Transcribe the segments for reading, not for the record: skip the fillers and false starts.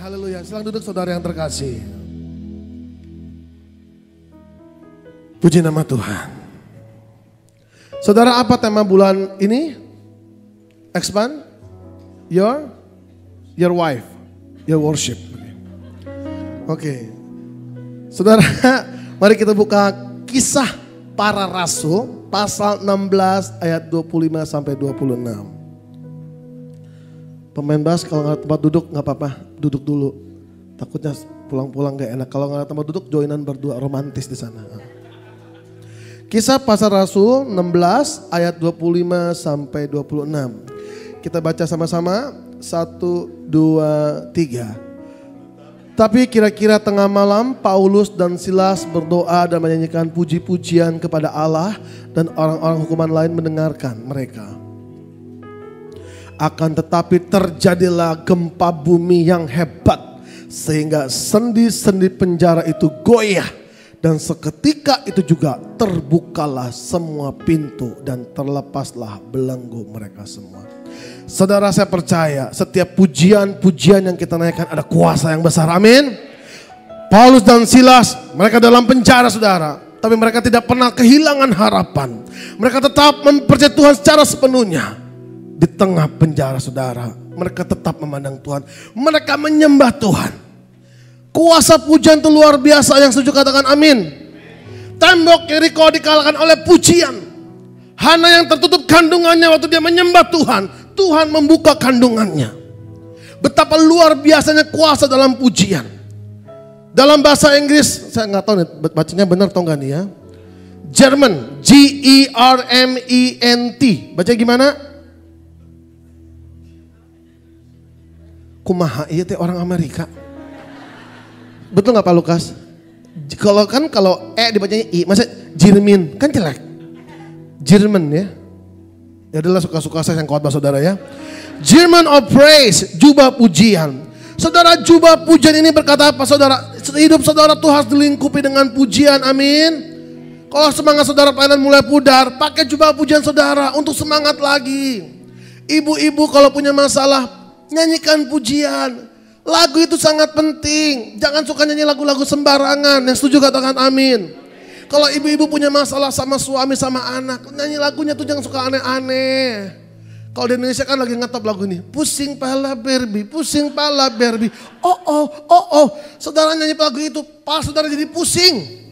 haleluya. Silakan duduk saudara yang terkasih. Puji nama Tuhan. Saudara, apa tema bulan ini? Expand your wife, your worship. Oke. Saudara, mari kita buka Kisah Para Rasul pasal 16 ayat 25 sampai 26. Pemain bass kalau nggak ada tempat duduk nggak apa-apa, duduk dulu. Takutnya pulang-pulang gak enak. Kalau nggak ada tempat duduk, joinan berdua romantis di sana. Kisah Para Rasul 16 ayat 25 sampai 26. Kita baca sama-sama, 1, 2, 3. Tapi kira-kira tengah malam Paulus dan Silas berdoa dan menyanyikan puji-pujian kepada Allah, dan orang-orang hukuman lain mendengarkan mereka. Akan tetapi terjadilah gempa bumi yang hebat sehingga sendi-sendi penjara itu goyah, dan seketika itu juga terbukalah semua pintu dan terlepaslah belenggu mereka semua. Saudara, saya percaya setiap pujian-pujian yang kita naikkan ada kuasa yang besar. Amin. Paulus dan Silas, mereka dalam penjara saudara, tapi mereka tidak pernah kehilangan harapan. Mereka tetap mempercayai Tuhan secara sepenuhnya. Di tengah penjara saudara, mereka tetap memandang Tuhan. Mereka menyembah Tuhan. Kuasa pujian itu luar biasa, yang setuju katakan amin. Tembok Yeriko dikalahkan oleh pujian. Hana yang tertutup kandungannya waktu dia menyembah Tuhan, Tuhan membuka kandungannya. Betapa luar biasanya kuasa dalam pujian. Dalam bahasa Inggris, saya nggak tahu nih bacanya benar atau enggak nih ya. German, Germent. Baca gimana? Kumaha iya teh orang Amerika. Betul nggak Pak Lukas? Kalau dibacanya I, masa Jermin kan jelek. German ya. Ya adalah suka-suka saya yang khotbah saudara ya. German of praise, jubah pujian. Saudara, jubah pujian ini berkata apa saudara? Hidup saudara tuh harus dilingkupi dengan pujian, amin. Kalau semangat saudara pelayanan mulai pudar, pakai jubah pujian saudara untuk semangat lagi. Ibu-ibu kalau punya masalah, nyanyikan pujian. Lagu itu sangat penting. Jangan suka nyanyi lagu-lagu sembarangan. Yang setuju katakan amin. Kalau ibu-ibu punya masalah sama suami sama anak, nyanyi lagunya tuh jangan suka aneh-aneh. Kalau di Indonesia kan lagi ngetop lagu ini. Pusing pala Barbie, pusing pala Barbie. Oh. Saudara nyanyi lagu itu, pas saudara jadi pusing.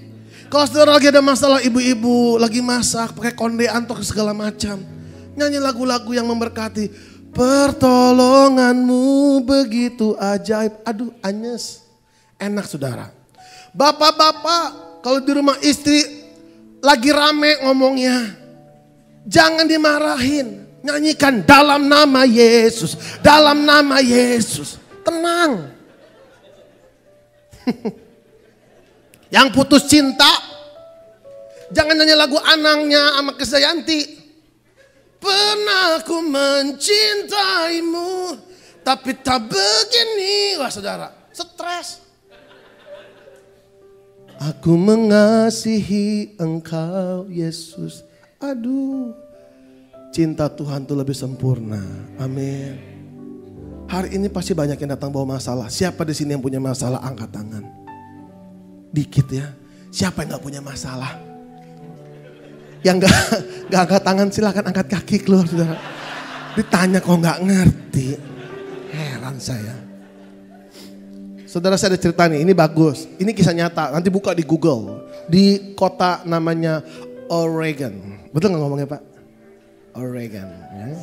Kalau saudara lagi ada masalah, ibu-ibu lagi masak, pakai konde antok segala macam. Nyanyi lagu-lagu yang memberkati. Pertolonganmu begitu ajaib. Aduh, anyes. Enak saudara. Bapak-bapak, kalau di rumah istri lagi rame ngomongnya, jangan dimarahin. Nyanyikan dalam nama Yesus, dalam nama Yesus. Tenang. Yang putus cinta, jangan nyanyi lagu Anangnya sama Krisdayanti. Pernah ku mencintaimu, tapi tak begini. Wah saudara, stres. Aku mengasihi engkau Yesus. Aduh, cinta Tuhan itu lebih sempurna. Amin. Hari ini pasti banyak yang datang bawa masalah. Siapa di sini yang punya masalah? Angkat tangan. Dikit ya. Siapa yang gak punya masalah? Yang gak angkat tangan silahkan angkat kaki keluar saudara. Ditanya kok gak ngerti. Heran saya. Saudara, saya ada cerita nih, ini bagus. Ini kisah nyata, nanti buka di Google. Di kota namanya Oregon. Betul gak ngomongnya Pak? Oregon. Ya.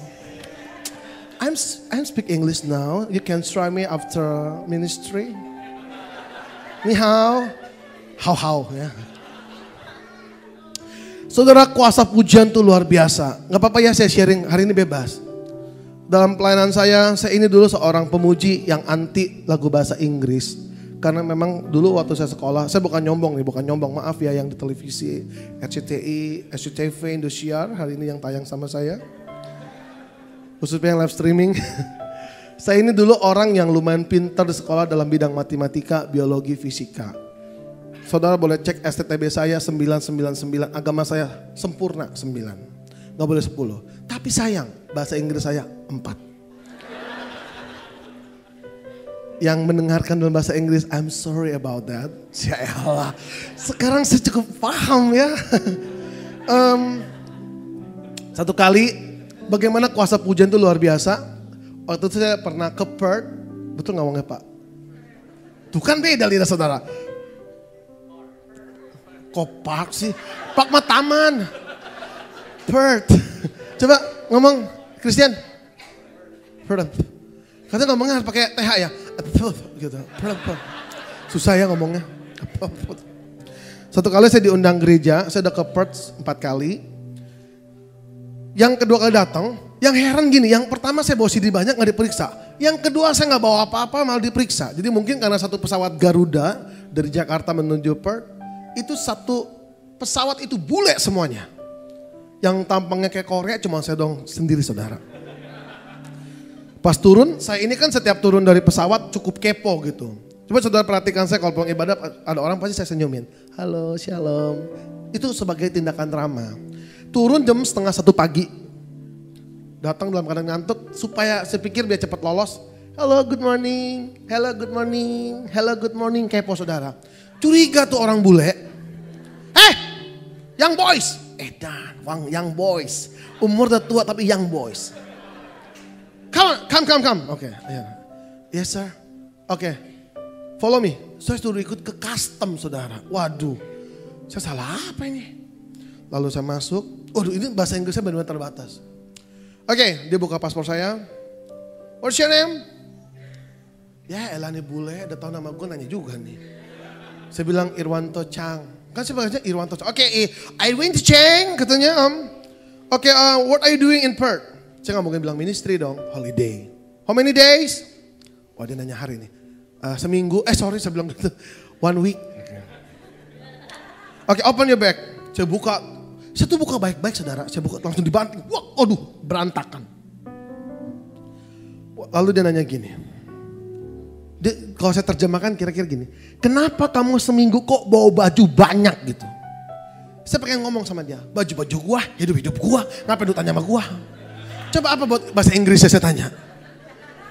I'm speak English now. You can try me after ministry. Ni hao. How ya. Saudara, kuasa pujian itu luar biasa. Gak apa-apa ya saya sharing, hari ini bebas. Dalam pelayanan saya ini dulu seorang pemuji yang anti lagu bahasa Inggris. Karena memang dulu waktu saya sekolah, saya bukan nyombong, maaf ya yang di televisi, RCTI, SCTV, Indosiar, hari ini yang tayang sama saya. Khususnya yang live streaming. Saya ini dulu orang yang lumayan pintar di sekolah dalam bidang matematika, biologi, fisika. Saudara boleh cek STTB saya 999, agama saya sempurna 9. Gak boleh 10. Tapi sayang, bahasa Inggris saya 4. yang mendengarkan dalam bahasa Inggris, I'm sorry about that. Ya Allah, sekarang saya cukup paham ya. Satu kali, bagaimana kuasa pujian itu luar biasa. Waktu itu saya pernah ke Perth, betul ngomongnya Pak? Tuh kan beda lidah saudara. Kok Park sih? Park mah taman. Perth. Coba ngomong, Christian. Perth. Katanya ngomongnya harus pakai TH ya. Gitu. Susah ya ngomongnya. Satu kali saya diundang gereja, saya udah ke Perth 4 kali. Yang kedua kali datang, yang heran gini, yang pertama saya bawa CD banyak gak diperiksa. Yang kedua saya gak bawa apa-apa malah diperiksa. Jadi mungkin karena satu pesawat Garuda dari Jakarta menuju Perth, itu satu pesawat itu bule semuanya. Yang tampangnya kayak Korea cuma saya dong sendiri saudara. Pas turun, saya ini kan setiap turun dari pesawat cukup kepo gitu. Coba saudara perhatikan saya kalau pulang ibadah ada orang pasti saya senyumin. Halo, shalom. Itu sebagai tindakan ramah. Turun jam 12:30 pagi. Datang dalam keadaan ngantuk supaya saya pikir biar cepat lolos. Hello, good morning. Hello, good morning. Hello, good morning. Kepo saudara. Curiga tuh orang bule. Young boys. Dan, young boys. Umur udah tua tapi young boys. Come. Oke. Yes sir. Oke. Follow me. Saya suruh ikut ke custom saudara. Waduh. Saya salah apa ini? Lalu saya masuk. Waduh ini bahasa Inggrisnya benar-benar terbatas. Oke, dia buka paspor saya. What's your name? Ya elah nih bule, udah tahu nama gue nanya juga nih. Saya bilang Irwanto Chang. Kan saya bilangnya Irwanto Chang. Oke, Irwanto Chang katanya. Oke, what are you doing in Perth? Saya gak mungkin bilang ministry dong, holiday. How many days? Wah dia nanya hari nih. Seminggu, saya bilang gitu. 1 week. Oke, open your bag. Saya buka. Saya tuh buka baik-baik saudara. Saya buka langsung dibanting. Wah, aduh berantakan. Lalu dia nanya gini. Kalau saya terjemahkan kira-kira gini. Kenapa kamu seminggu kok bawa baju banyak gitu? Saya pengen ngomong sama dia. Baju-baju gua, hidup-hidup gua. Ngapain lu tanya sama gua? Coba apa buat bahasa Inggris saya tanya.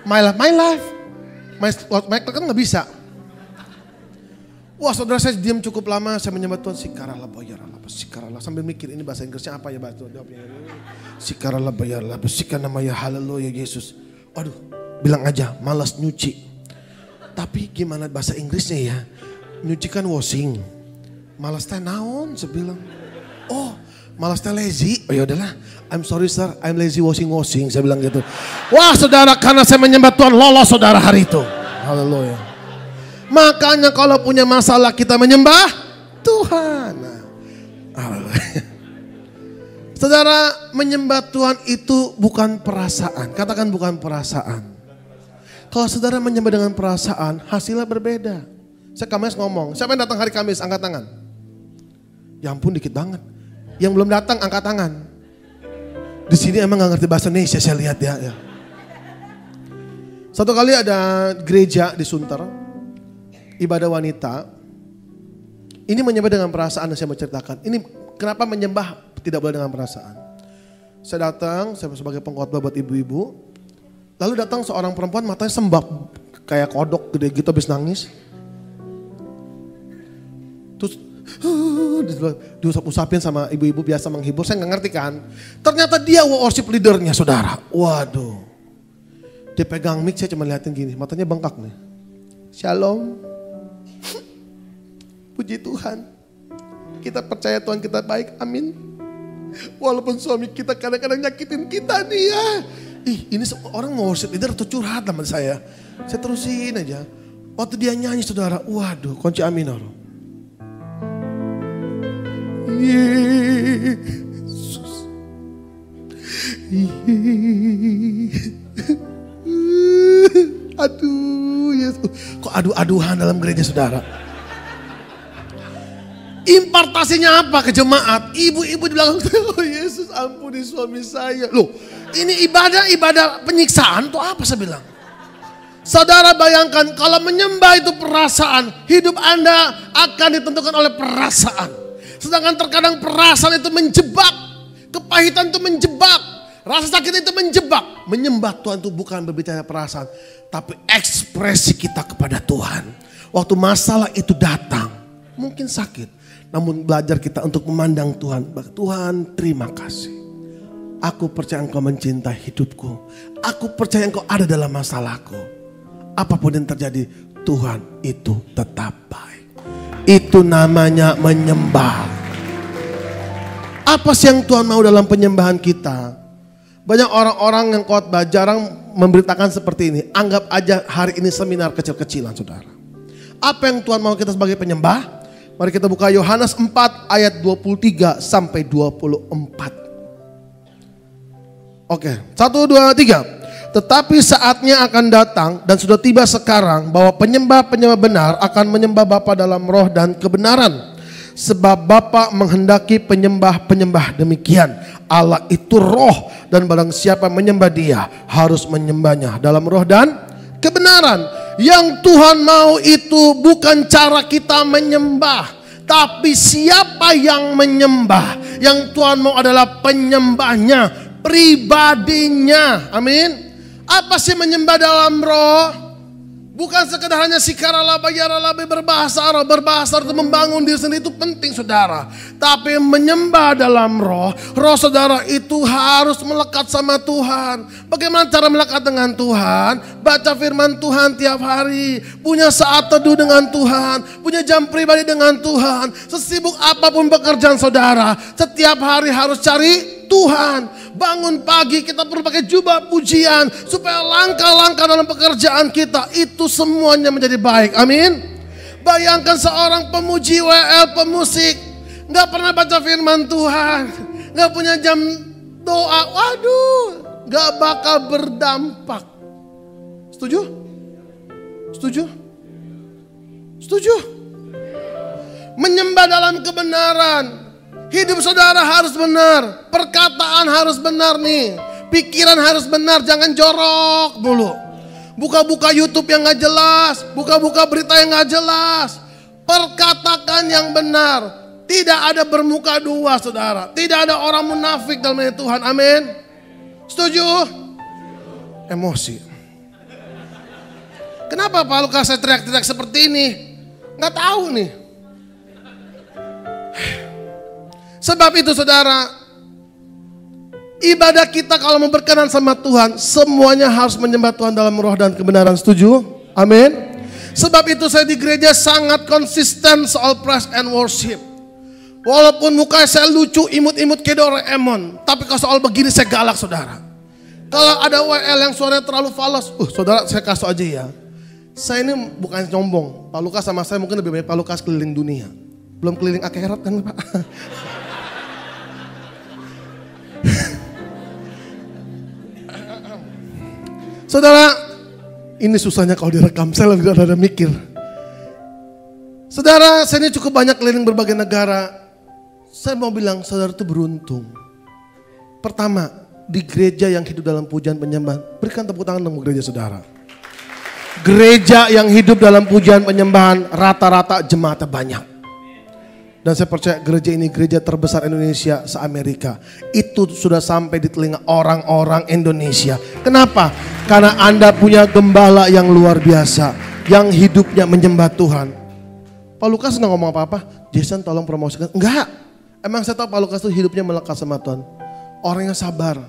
My life. My kan gak bisa. Wah saudara saya diam cukup lama, saya menyembah Tuhan. Sikaralah bayarlah, sikaralah. Sambil mikir ini bahasa Inggrisnya apa ya bahasa Tuhan. Sikaralah bayarlah, sikaralah ya haleluya Yesus. Waduh, bilang aja malas nyuci. Tapi gimana bahasa Inggrisnya ya? Nyuci kan washing. Malas teh naon, saya bilang. Oh, malas teh lazy. Oh ya udahlah, I'm sorry sir, I'm lazy washing. Saya bilang gitu. Wah saudara, karena saya menyembah Tuhan lolos saudara hari itu. Haleluya. Makanya kalau punya masalah kita menyembah Tuhan. Saudara, menyembah Tuhan itu bukan perasaan. Katakan bukan perasaan. Kalau saudara menyembah dengan perasaan, hasilnya berbeda. Saya Kamis ngomong, siapa yang datang hari Kamis angkat tangan? Ya ampun dikit banget. Yang belum datang angkat tangan. Di sini emang gak ngerti bahasa Indonesia saya lihat ya. Satu kali ada gereja di Sunter. Ibadah wanita, ini menyembah dengan perasaan yang saya mau ceritakan. Ini kenapa menyembah tidak boleh dengan perasaan. Saya datang, saya sebagai pengkhotbah buat ibu-ibu. Lalu datang seorang perempuan matanya sembab, kayak kodok gede gitu habis nangis. Terus diusap-usapin sama ibu-ibu biasa menghibur, saya gak ngerti kan. Ternyata dia worship leadernya saudara. Waduh. Dia pegang mic, saya cuma liatin gini, matanya bengkak nih. Shalom. Puji Tuhan, kita percaya Tuhan kita baik, amin. Walaupun suami kita kadang-kadang nyakitin kita nih ya. Ini orang worship leader atau curhat sama saya. Saya terusin aja. Waktu dia nyanyi saudara, waduh kunci A minor. Yesus. Aduh Yesus. Kok adu-aduhan dalam gereja saudara? Impartasinya apa ke jemaat? Ibu-ibu di belakang, oh Yesus ampuni suami saya. Loh ini ibadah penyiksaan tuh apa saya bilang? Saudara bayangkan kalau menyembah itu perasaan. Hidup Anda akan ditentukan oleh perasaan. Sedangkan terkadang perasaan itu menjebak. Kepahitan itu menjebak. Rasa sakit itu menjebak. Menyembah Tuhan itu bukan berbicara perasaan, tapi ekspresi kita kepada Tuhan. Waktu masalah itu datang, mungkin sakit, namun belajar kita untuk memandang Tuhan. Tuhan, terima kasih. Aku percaya Engkau mencintai hidupku. Aku percaya Engkau ada dalam masalahku. Apapun yang terjadi, Tuhan itu tetap baik. Itu namanya menyembah. Apa sih yang Tuhan mau dalam penyembahan kita? Banyak orang-orang yang khotbah jarang memberitakan seperti ini. Anggap aja hari ini seminar kecil-kecilan, saudara. Apa yang Tuhan mau kita sebagai penyembah? Mari kita buka Yohanes 4 ayat 23 sampai 24. Oke, 1, 2, 3. Tetapi saatnya akan datang dan sudah tiba sekarang bahwa penyembah-penyembah benar akan menyembah Bapa dalam roh dan kebenaran. Sebab Bapa menghendaki penyembah-penyembah demikian. Allah itu roh dan barang siapa menyembah Dia harus menyembahnya dalam roh dan kebenaran. Yang Tuhan mau itu bukan cara kita menyembah, tapi siapa yang menyembah. Yang Tuhan mau adalah penyembahnya, pribadinya. Amin. Apa sih menyembah dalam roh? Bukan sekedar hanya sikaralaba yaralabe berbahasa roh. Berbahasa roh itu membangun diri sendiri itu penting, saudara. Tapi menyembah dalam roh, roh saudara itu harus melekat sama Tuhan. Bagaimana cara melekat dengan Tuhan? Baca firman Tuhan tiap hari. Punya saat teduh dengan Tuhan. Punya jam pribadi dengan Tuhan. Sesibuk apapun pekerjaan saudara, setiap hari harus cari Tuhan. Bangun pagi kita perlu pakai jubah pujian supaya langkah-langkah dalam pekerjaan kita itu semuanya menjadi baik. Amin. Bayangkan seorang pemuji WL, pemusik, nggak pernah baca firman Tuhan, nggak punya jam doa, waduh, nggak bakal berdampak. Setuju? Setuju? Setuju? Menyembah dalam kebenaran. Hidup saudara harus benar, perkataan harus benar nih, pikiran harus benar, jangan jorok dulu. Buka-buka YouTube yang gak jelas, buka-buka berita yang gak jelas. Perkatakan yang benar, tidak ada bermuka dua saudara, tidak ada orang munafik dalam nama Tuhan, amin. Setuju? Emosi. Kenapa Pak Lukas saya teriak-teriak seperti ini? Gak tahu nih. Sebab itu saudara, ibadah kita kalau mau berkenan sama Tuhan, semuanya harus menyembah Tuhan dalam roh dan kebenaran. Setuju? Amin. Sebab itu saya di gereja sangat konsisten soal praise and worship. Walaupun muka saya lucu, imut-imut kayak Doraemon, tapi kalau soal begini saya galak saudara. Kalau ada WL yang suaranya terlalu falas, saudara saya kasih aja ya. Saya ini bukan nyombong, Pak Lukas sama saya mungkin lebih banyak Pak Lukas keliling dunia. Belum keliling akhirat kan Pak? Saudara, ini susahnya kalau direkam, saya lagi ada mikir. Saudara, saya ini cukup banyak keliling berbagai negara. Saya mau bilang, saudara itu beruntung. Pertama, di gereja yang hidup dalam pujian penyembahan, berikan tepuk tangan untuk gereja saudara. Gereja yang hidup dalam pujian penyembahan, rata-rata jemaatnya banyak. Dan saya percaya gereja ini gereja terbesar Indonesia se-Amerika. Itu sudah sampai di telinga orang-orang Indonesia. Kenapa? Karena Anda punya gembala yang luar biasa. Yang hidupnya menyembah Tuhan. Pak Lukas nggak ngomong apa-apa. Jason tolong promosikan. Enggak. Emang saya tahu Pak Lukas itu hidupnya melekat sama Tuhan. Orangnya sabar.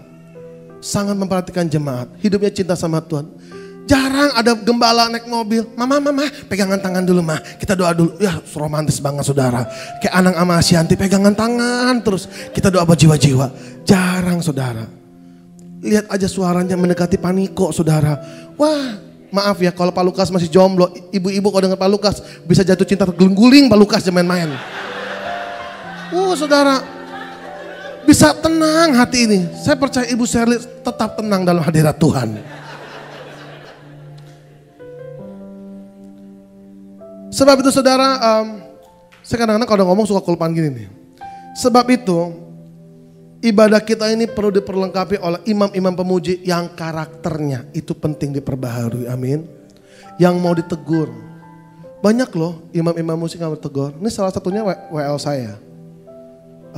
Sangat memperhatikan jemaat. Hidupnya cinta sama Tuhan. Jarang ada gembala naik mobil. Mama, pegangan tangan dulu mah. Kita doa dulu. Ya romantis banget saudara. Kayak Anang sama Asyanti pegangan tangan terus. Kita doa berjiwa-jiwa. Jarang saudara. Lihat aja suaranya mendekati paniko saudara. Wah maaf ya kalau Pak Lukas masih jomblo. Ibu-ibu kalau dengar Pak Lukas bisa jatuh cinta terguling-guling Pak Lukas jangan main-main. Saudara. Bisa tenang hati ini. Saya percaya Ibu Shirley tetap tenang dalam hadirat Tuhan. Sebab itu saudara, saya kadang-kadang kalau ngomong suka kelupaan gini nih. Sebab itu, ibadah kita ini perlu diperlengkapi oleh imam-imam pemuji yang karakternya itu penting diperbaharui, amin. Yang mau ditegur. Banyak loh imam-imam musik yang mau ditegur. Ini salah satunya WL saya.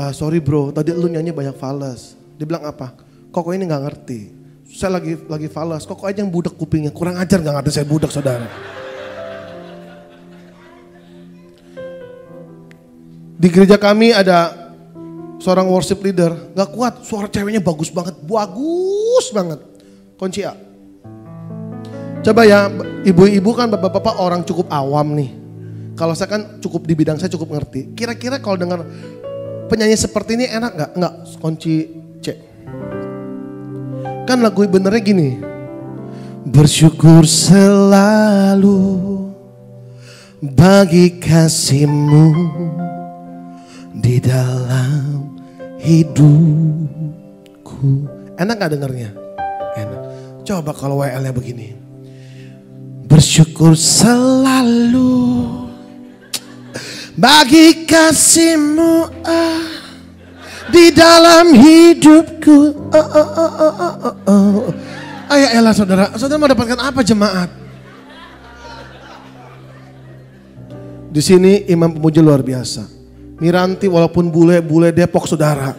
Sorry bro, tadi lu nyanyi banyak fals. Dia bilang apa? Koko ini gak ngerti. Saya lagi falas, kok aja yang budak kupingnya. Kurang ajar gak ngerti saya budak saudara. Di gereja kami ada seorang worship leader. Gak kuat, suara ceweknya bagus banget. Bagus banget. Kunci A. Coba ya, ibu-ibu kan bapak-bapak orang cukup awam nih. Kalau saya kan cukup di bidang saya cukup ngerti. Kira-kira kalau dengar penyanyi seperti ini enak gak? Enggak, kunci C. Kan lagu benernya gini. Bersyukur selalu bagi kasih-Mu di dalam hidupku. Enak gak dengarnya? Enak. Coba kalau WL-nya begini. Bersyukur selalu bagi kasih-Mu di dalam hidupku. Ayo elah saudara, saudara mau dapatkan apa jemaat? Di sini imam pemuji luar biasa. Miranti walaupun bule Depok saudara,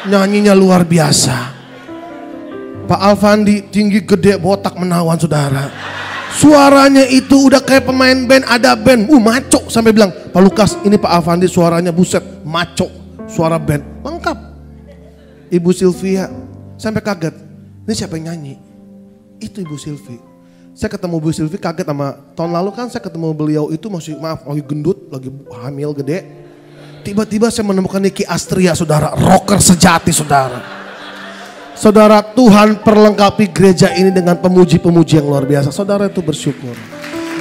nyanyinya luar biasa. Pak Alfandi tinggi gede botak menawan saudara. Suaranya itu udah kayak pemain band, ada band, maco sampai bilang, Pak Lukas ini Pak Alfandi suaranya buset, maco, suara band, lengkap. Ibu Sylvia sampai kaget, ini siapa yang nyanyi? Itu Ibu Sylvie. Saya ketemu Ibu Sylvie kaget sama, tahun lalu kan saya ketemu beliau itu masih lagi gendut, lagi hamil gede. Tiba-tiba saya menemukan Niki Astria saudara, rocker sejati saudara. Saudara, Tuhan perlengkapi gereja ini dengan pemuji-pemuji yang luar biasa. Saudara itu bersyukur.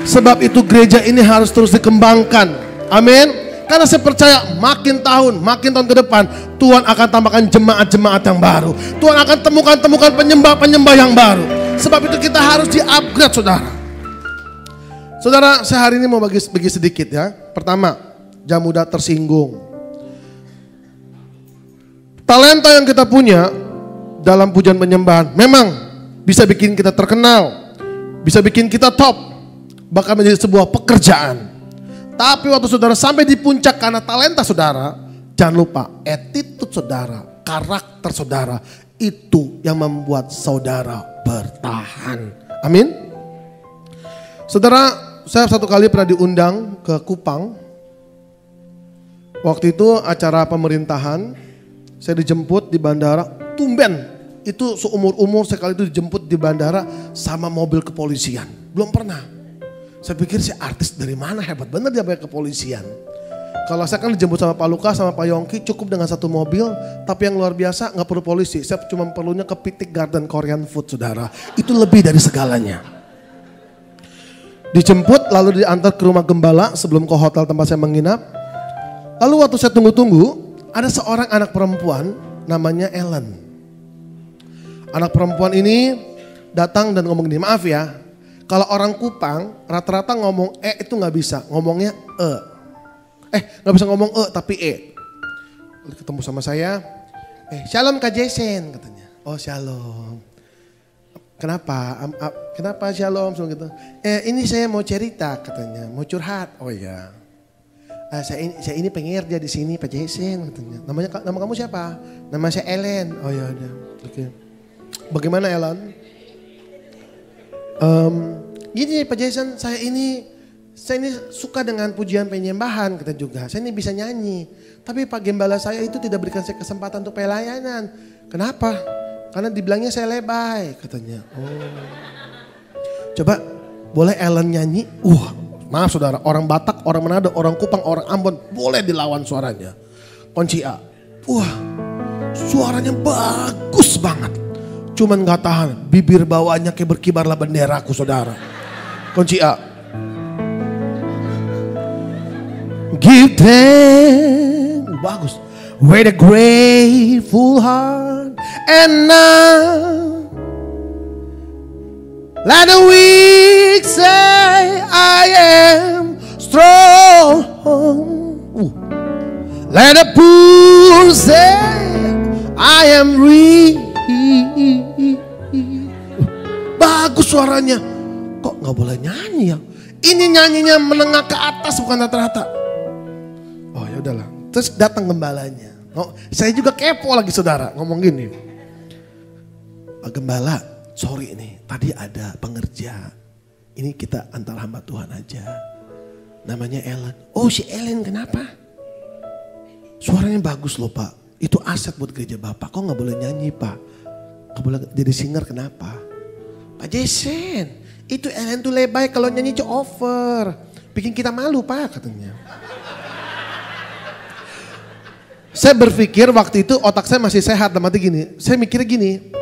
Sebab itu gereja ini harus terus dikembangkan. Amin. Karena saya percaya makin tahun ke depan Tuhan akan tambahkan jemaat-jemaat yang baru. Tuhan akan temukan penyembah-penyembah yang baru. Sebab itu kita harus di-upgrade saudara. Saudara, saya hari ini mau bagi sedikit ya. Pertama, jangan mudah tersinggung. Talenta yang kita punya dalam pujian penyembahan memang bisa bikin kita terkenal, bisa bikin kita top, bahkan menjadi sebuah pekerjaan. Tapi waktu saudara sampai di puncak karena talenta saudara, jangan lupa attitude saudara, karakter saudara, itu yang membuat saudara bertahan. Amin. Saudara, saya satu kali pernah diundang ke Kupang. Waktu itu acara pemerintahan, saya dijemput di bandara, tumben. Itu seumur-umur sekali itu dijemput di bandara sama mobil kepolisian. Belum pernah. Saya pikir si artis dari mana hebat bener dia pakai kepolisian. Kalau saya kan dijemput sama Pak Lukas sama Pak Yongki cukup dengan satu mobil. Tapi yang luar biasa gak perlu polisi. Saya cuma perlunya ke Pitik Garden Korean Food saudara. Itu lebih dari segalanya. Dijemput lalu diantar ke rumah gembala sebelum ke hotel tempat saya menginap. Lalu waktu saya tunggu-tunggu ada seorang anak perempuan namanya Ellen. Anak perempuan ini datang dan ngomong gini, maaf ya, kalau orang Kupang rata-rata ngomong itu gak bisa, ngomongnya gak bisa ngomong tapi Ketemu sama saya, shalom Kak Jason katanya. Oh shalom. Kenapa? Kenapa shalom? Gitu. Ini saya mau cerita katanya, mau curhat. Oh iya. Saya ini pengen kerja di sini Pak Jason katanya. Nama kamu siapa? Nama saya Ellen. Oh ya udah. Oke. Bagaimana Ellen? Gini Pak Jason, saya ini suka dengan pujian penyembahan kita juga. Saya ini bisa nyanyi. Tapi Pak Gembala saya itu tidak berikan saya kesempatan untuk pelayanan. Kenapa? Karena dibilangnya saya lebay katanya. Oh. Coba boleh Ellen nyanyi? Maaf saudara, orang Batak, orang Manado, orang Kupang, orang Ambon boleh dilawan suaranya. Kunci A. Suaranya bagus banget. Cuman gak tahan, bibir bawahnya kayak berkibarlah benderaku saudara. Kunci A. Give them, bagus. With a grateful heart and now let the weak say I am strong. Let the poor say I am rich. Bagus suaranya. Kok gak boleh nyanyi ya? Ini nyanyinya menengah ke atas bukan rata-rata. Oh ya udahlah. Terus datang gembalanya. Saya juga kepo lagi saudara ngomong gini. Gembala, sorry nih, tadi ada pengerja. Ini kita antar hamba Tuhan aja. Namanya Ellen. Oh si Ellen kenapa? Suaranya bagus loh Pak. Itu aset buat gereja Bapak. Kok gak boleh nyanyi Pak? Gak boleh jadi singer kenapa? Pak Jason, itu Ellen tuh lebay kalau nyanyi itu over. Bikin kita malu Pak katanya. Saya berpikir waktu itu otak saya masih sehat. Dalam arti gini, saya mikirnya gini.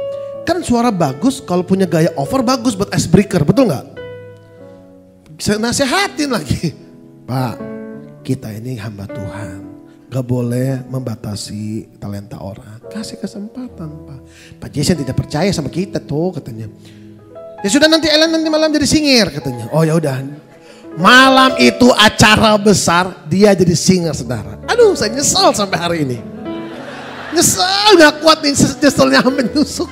Kan suara bagus kalau punya gaya over bagus buat icebreaker, betul gak? Saya nasihatin lagi. Pak, kita ini hamba Tuhan. Gak boleh membatasi talenta orang. Kasih kesempatan Pak. Pak Jason tidak percaya sama kita tuh katanya. Ya sudah nanti Ellen nanti malam jadi singer katanya. Oh ya udah. Malam itu acara besar dia jadi singer saudara. Aduh saya nyesel sampai hari ini. Nyesel gak kuat nih nyeselnya sampai nusuk.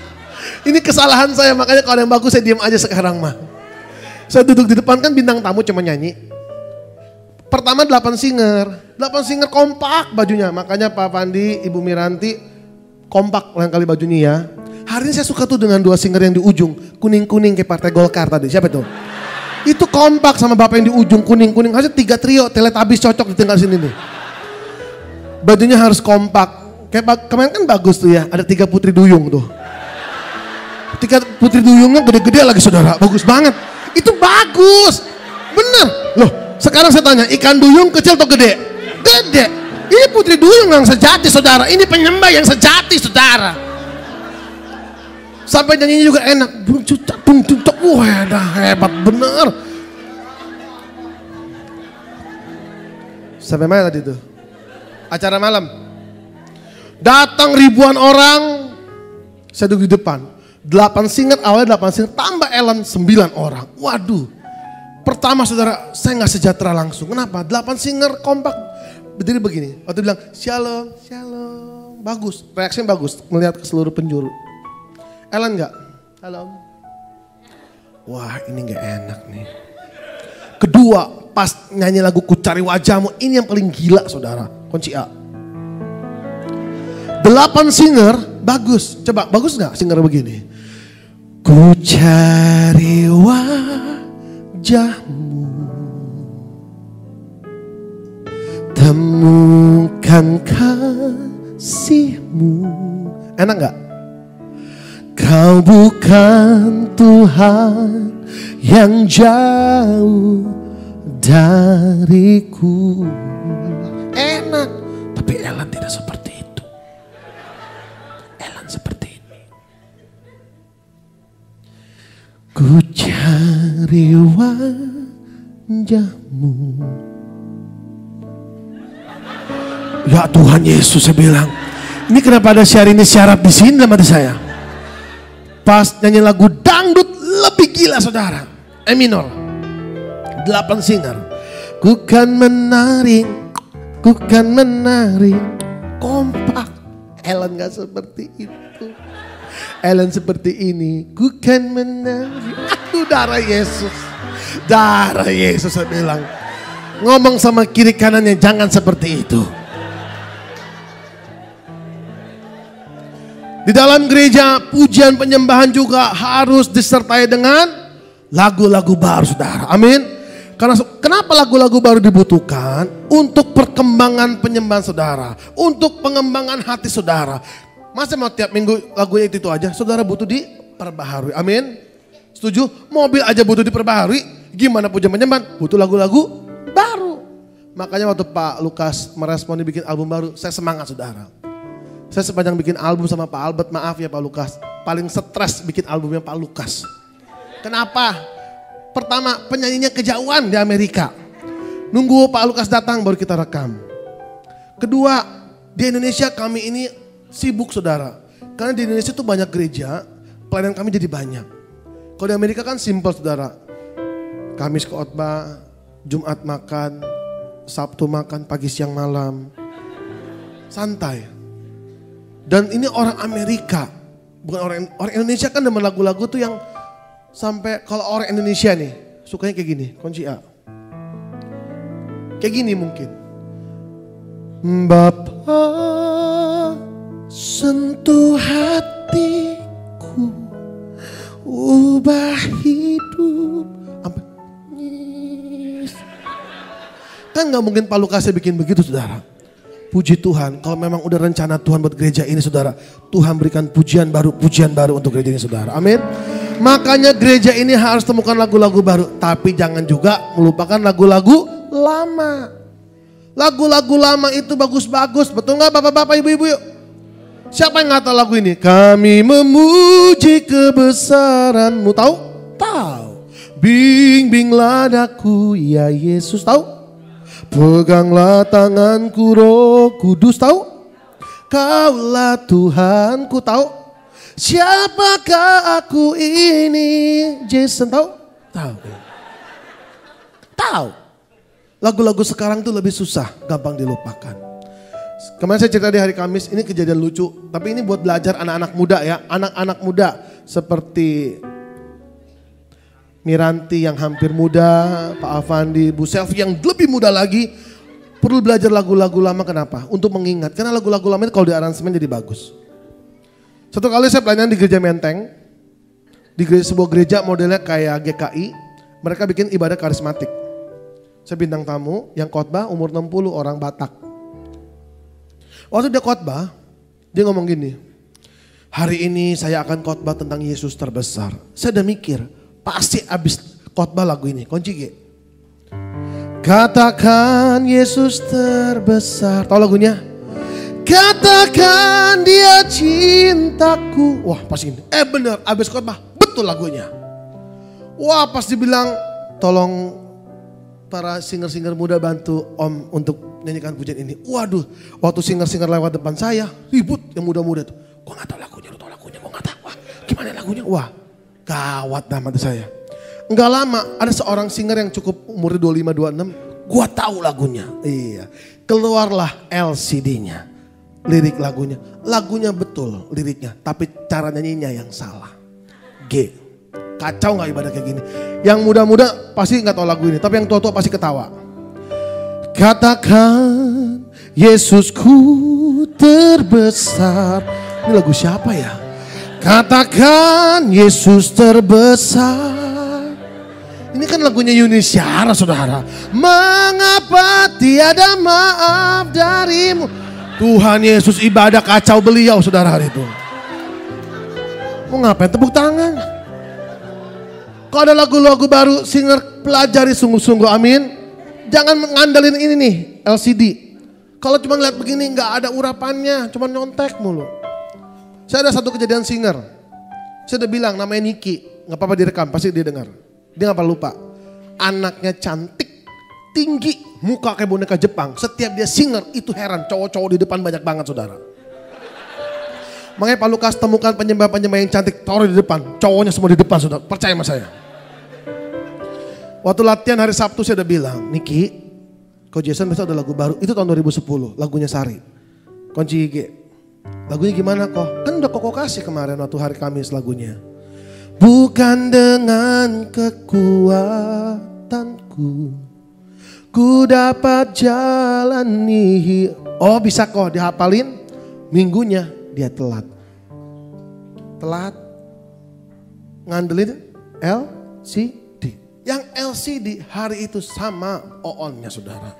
Ini kesalahan saya makanya kalau ada yang bagus saya diam aja sekarang mah. Saya duduk di depan kan bintang tamu cuma nyanyi. Pertama 8 singer kompak bajunya. Makanya Pak Pandi, Ibu Miranti kompak lain kali bajunya ya. Hari ini saya suka tuh dengan 2 singer yang di ujung. Kuning-kuning kayak Partai Golkar tadi. Siapa itu? Itu kompak sama bapak yang di ujung kuning-kuning. Harusnya 3 trio Teletubbies cocok ditinggal sini nih. Bajunya harus kompak. Kayak kemarin kan bagus tuh ya. Ada 3 putri duyung tuh. 3 putri duyungnya gede-gede lagi saudara. Bagus banget. Itu bagus. Bener. Loh sekarang saya tanya ikan duyung kecil atau gede? Gede. Ini putri duyung yang sejati saudara. Ini penyembah yang sejati saudara. Sampai nyanyinya juga enak. Bung cucok. Wah hebat bener. Sampai mana tadi tuh? Acara malam. Datang ribuan orang. Saya duduk di depan. 8 singer, awalnya 8 singer, tambah Ellen 9 orang. Waduh. Pertama saudara, saya gak sejahtera langsung. Kenapa? 8 singer kompak. Berdiri begini. Waktu bilang, shalom, shalom. Bagus, reaksinya bagus. Melihat ke seluruh penjuru. Ellen gak? Halo. Wah ini gak enak nih. Kedua, pas nyanyi lagu Ku Cari Wajahmu. Ini yang paling gila saudara. Kunci A. 8 singer, bagus. Coba, bagus gak singer begini? Ku cari wajahmu, temukan kasihmu. Enak gak? Kau bukan Tuhan yang jauh dariku. Enak, tapi Ellen tidak seperti itu. Ellen seperti ini. Ku cari wajahmu. Ya Tuhan Yesus, saya bilang, ini kenapa ada Syahrini syarat di sini dalam hati saya? Pas nyanyi lagu dangdut lebih gila saudara. E minor. 8 singer. Ku kan menari, kompak. Ellen gak seperti itu. Ellen seperti ini. Ku kan menari. Aduh darah Yesus. Darah Yesus saya bilang. Ngomong sama kiri kanannya jangan seperti itu. Di dalam gereja pujian penyembahan juga harus disertai dengan lagu-lagu baru saudara. Amin. Karena kenapa lagu-lagu baru dibutuhkan? Untuk perkembangan penyembahan saudara. Untuk pengembangan hati saudara. Masa mau tiap minggu lagunya itu aja? Saudara butuh diperbaharui. Amin. Setuju? Mobil aja butuh diperbaharui. Gimana pujian penyembahan? Butuh lagu-lagu baru. Makanya waktu Pak Lukas merespon bikin album baru, saya semangat saudara. Saya sepanjang bikin album sama Pak Albert, maaf ya Pak Lukas. Paling stres bikin albumnya Pak Lukas. Kenapa? Pertama penyanyinya kejauhan di Amerika. Nunggu Pak Lukas datang baru kita rekam. Kedua di Indonesia kami ini sibuk saudara. Karena di Indonesia tuh banyak gereja, pelayanan kami jadi banyak. Kalau di Amerika kan simpel saudara. Kamis khotbah, Jumat makan, Sabtu makan, pagi siang malam. Santai. Dan ini orang Amerika, bukan orang Indonesia kan demen lagu-lagu tuh yang sampai kalau orang Indonesia nih sukanya kayak gini, kunci A. Kayak gini mungkin. Bapa sentuh hatiku, ubah hidup. Kan gak mungkin Pak Lukasnya bikin begitu saudara. Puji Tuhan, kalau memang udah rencana Tuhan buat gereja ini saudara, Tuhan berikan pujian baru untuk gereja ini saudara. Amin. Makanya gereja ini harus temukan lagu-lagu baru, tapi jangan juga melupakan lagu-lagu lama. Lagu-lagu lama itu bagus-bagus, betul gak bapak-bapak, ibu-ibu yuk? Siapa yang nggak tahu lagu ini? Kami memuji kebesaran-Mu, tahu? Tahu. Bimbinglah daku, ya Yesus, tahu? Peganglah tanganku Roh Kudus, tahu? Kaulah Tuhanku, tahu? Siapakah aku ini? Jason, tahu? Tahu. Tahu. Lagu-lagu sekarang tuh lebih susah, gampang dilupakan. Kemarin saya cerita di hari Kamis, ini kejadian lucu. Tapi ini buat belajar anak-anak muda ya. Anak-anak muda seperti Miranti yang hampir muda, Pak Avandi, Bu Selvi yang lebih muda lagi. Perlu belajar lagu-lagu lama, kenapa? Untuk mengingat, karena lagu-lagu lama itu kalau di aransemen jadi bagus. Satu kali saya pelayanan di gereja Menteng. Di sebuah gereja modelnya kayak GKI. Mereka bikin ibadah karismatik. Saya bintang tamu yang khotbah umur 60 orang Batak. Waktu dia khotbah, dia ngomong gini. Hari ini saya akan khotbah tentang Yesus terbesar. Saya udah mikir, pasti abis khotbah lagu ini. Kunci G. Katakan Yesus terbesar. Tahu lagunya? Katakan Dia cintaku. Wah pas ini. Bener abis khotbah. Betul lagunya. Wah pas dibilang tolong para singer-singer muda bantu Om untuk nyanyikan pujian ini. Waduh, waktu singer-singer lewat depan saya, ribut yang muda-muda tuh. Gua gak tahu lagunya, lu tahu lagunya, gua gak tahu. Wah, gimana lagunya? Wah, gawat dah mata saya. Enggak lama, ada seorang singer yang cukup umurnya 25-26, gua tahu lagunya. Iya, keluarlah LCD-nya, lirik lagunya. Lagunya betul liriknya, tapi cara nyanyinya yang salah. G. Kacau gak ibadah kayak gini. Yang muda-muda pasti gak tahu lagu ini, tapi yang tua-tua pasti ketawa. Katakan Yesusku terbesar. Ini lagu siapa ya? Katakan Yesus terbesar. Ini kan lagunya Yuni Syara saudara. Mengapa tiada maaf darimu? Tuhan Yesus ibadah kacau beliau saudara hari itu. Mau ngapain tepuk tangan? Kalau ada lagu-lagu baru, singer pelajari sungguh-sungguh, amin. Jangan ngandelin ini nih, LCD. Kalau cuma lihat begini nggak ada urapannya, cuma nyontek mulu. Saya ada satu kejadian singer. Saya udah bilang namanya Niki, nggak apa-apa direkam, pasti dia dengar. Dia nggak apa lupa. Anaknya cantik, tinggi, muka kayak boneka Jepang. Setiap dia singer itu heran, cowok-cowok di depan banyak banget saudara. Makanya Pak Lukas temukan penyembah-penyembah yang cantik, taruh di depan. Cowoknya semua di depan, saudara. Percaya sama saya. Waktu latihan hari Sabtu saya udah bilang, Niki, Ko Jason besok ada lagu baru. Itu tahun 2010, lagunya Sari. Kunci G. Lagunya gimana kok? Kan udah Koko kasih kemarin waktu hari Kamis lagunya. Bukan dengan kekuatanku, ku dapat jalani. Oh bisa kok dihafalin, minggunya dia telat ngandelin LCD. Yang LCD hari itu sama Oonnya saudara.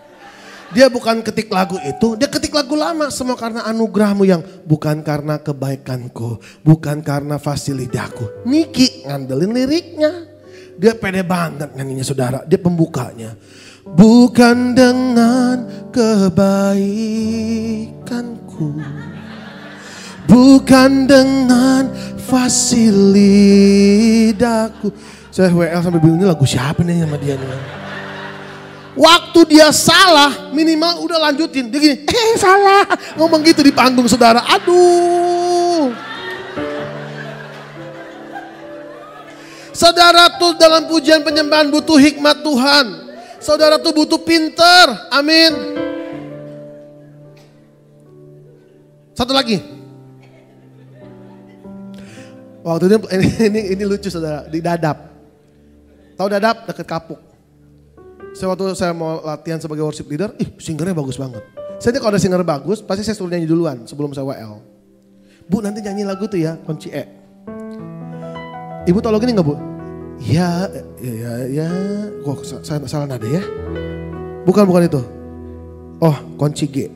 Dia bukan ketik lagu itu, dia ketik lagu lama. Semua karena anugerahmu yang bukan karena kebaikanku, bukan karena fasilitaku. Niki ngandelin liriknya. Dia pede banget nyanyinya saudara, dia pembukanya. Bukan dengan kebaikanku, bukan dengan fasilitaku. Saya WL sampai bingung ini lagu siapa nih sama dia nih. Waktu dia salah minimal udah lanjutin. Dia gini, salah. Ngomong gitu di panggung saudara. Aduh. Saudara tuh dalam pujian penyembahan butuh hikmat Tuhan. Saudara tuh butuh pinter. Amin. Satu lagi. Waktu ini lucu saudara, di Dadap. Tahu Dadap deket Kapuk. Waktu saya mau latihan sebagai worship leader, singernya bagus banget. Saya kalau ada singer bagus, pasti saya suruh nyanyi duluan sebelum saya WL. Bu nanti nyanyi lagu tuh ya, kunci E. Ibu tau lagu ini gak Bu? Ya, kok salah nada ya? Bukan itu. Oh, kunci G.